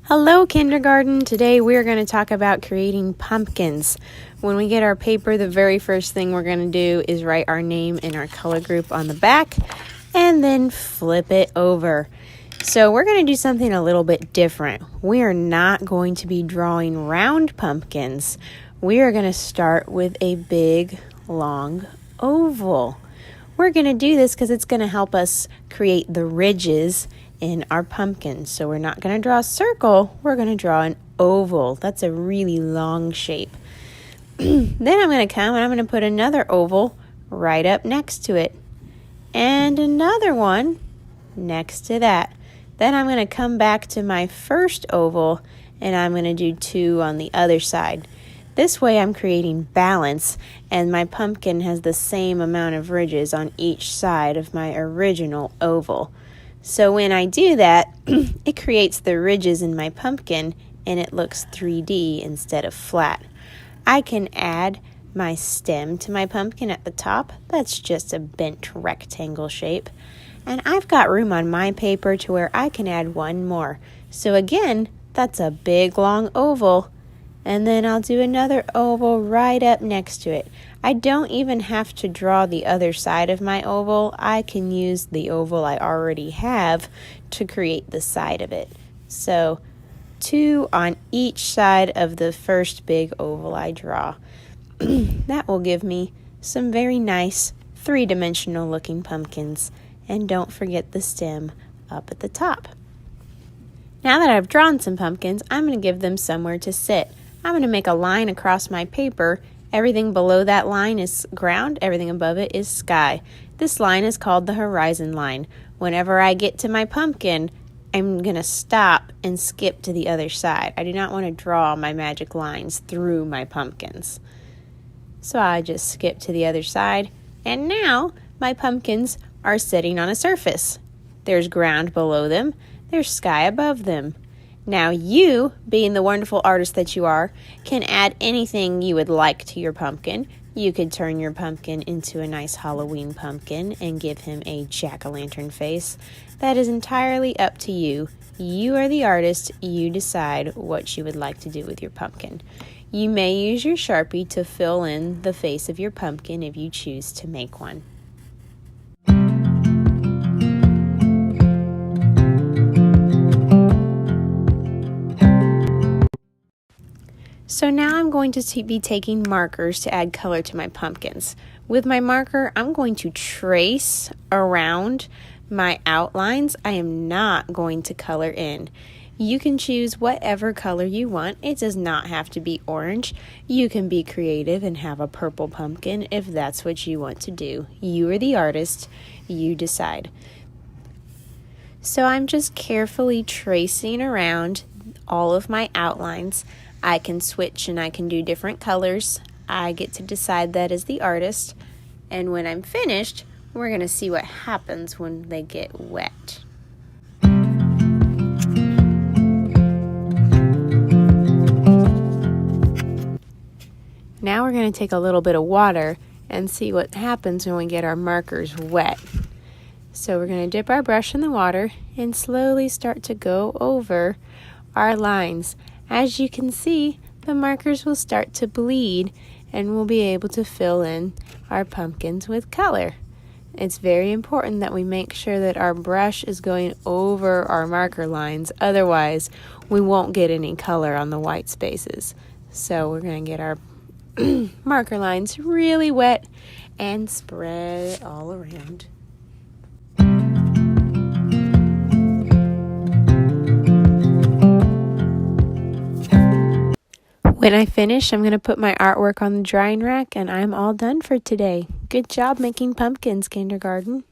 Hello, kindergarten. Today we're going to talk about creating pumpkins. When we get our paper, the very first thing we're going to do is write our name and our color group on the back and then flip it over. So we're going to do something a little bit different. We are not going to be drawing round pumpkins. We are going to start with a big, long oval. We're going to do this because it's going to help us create the ridges in our pumpkin. So we're not going to draw a circle, we're going to draw an oval. That's a really long shape. Then I'm going to come and I'm going to put another oval right up next to it. And another one next to that. Then I'm going to come back to my first oval and I'm going to do two on the other side. This way I'm creating balance and my pumpkin has the same amount of ridges on each side of my original oval. So when I do that, it creates the ridges in my pumpkin and it looks 3D instead of flat. I can add my stem to my pumpkin at the top. That's just a bent rectangle shape. And I've got room on my paper to where I can add one more. So again, that's a big long oval. And then I'll do another oval right up next to it. I don't even have to draw the other side of my oval. I can use the oval I already have to create the side of it. So two on each side of the first big oval I draw. That will give me some very nice three-dimensional looking pumpkins. And don't forget the stem up at the top. Now that I've drawn some pumpkins, I'm going to give them somewhere to sit. I'm going to make a line across my paper. Everything below that line is ground, everything above it is sky. This line is called the horizon line. Whenever I get to my pumpkin, I'm going to stop and skip to the other side. I do not want to draw my magic lines through my pumpkins. So I just skip to the other side, and now my pumpkins are sitting on a surface. There's ground below them, there's sky above them. Now you, being the wonderful artist that you are, can add anything you would like to your pumpkin. You could turn your pumpkin into a nice Halloween pumpkin and give him a jack-o'-lantern face. That is entirely up to you. You are the artist. You decide what you would like to do with your pumpkin. You may use your Sharpie to fill in the face of your pumpkin if you choose to make one. So now I'm going to be taking markers to add color to my pumpkins. With my marker, I'm going to trace around my outlines. I am not going to color in. You can choose whatever color you want. It does not have to be orange. You can be creative and have a purple pumpkin if that's what you want to do. You are the artist. You decide. So I'm just carefully tracing around all of my outlines. I can switch and I can do different colors. I get to decide that as the artist. And when I'm finished, we're going to see what happens when they get wet. Now we're going to take a little bit of water and see what happens when we get our markers wet. So we're going to dip our brush in the water and slowly start to go over our lines. As you can see, the markers will start to bleed and we'll be able to fill in our pumpkins with color. It's very important that we make sure that our brush is going over our marker lines, otherwise we won't get any color on the white spaces. So we're going to get our marker lines really wet and spread it all around. When I finish, I'm going to put my artwork on the drying rack and I'm all done for today. Good job making pumpkins, kindergarten.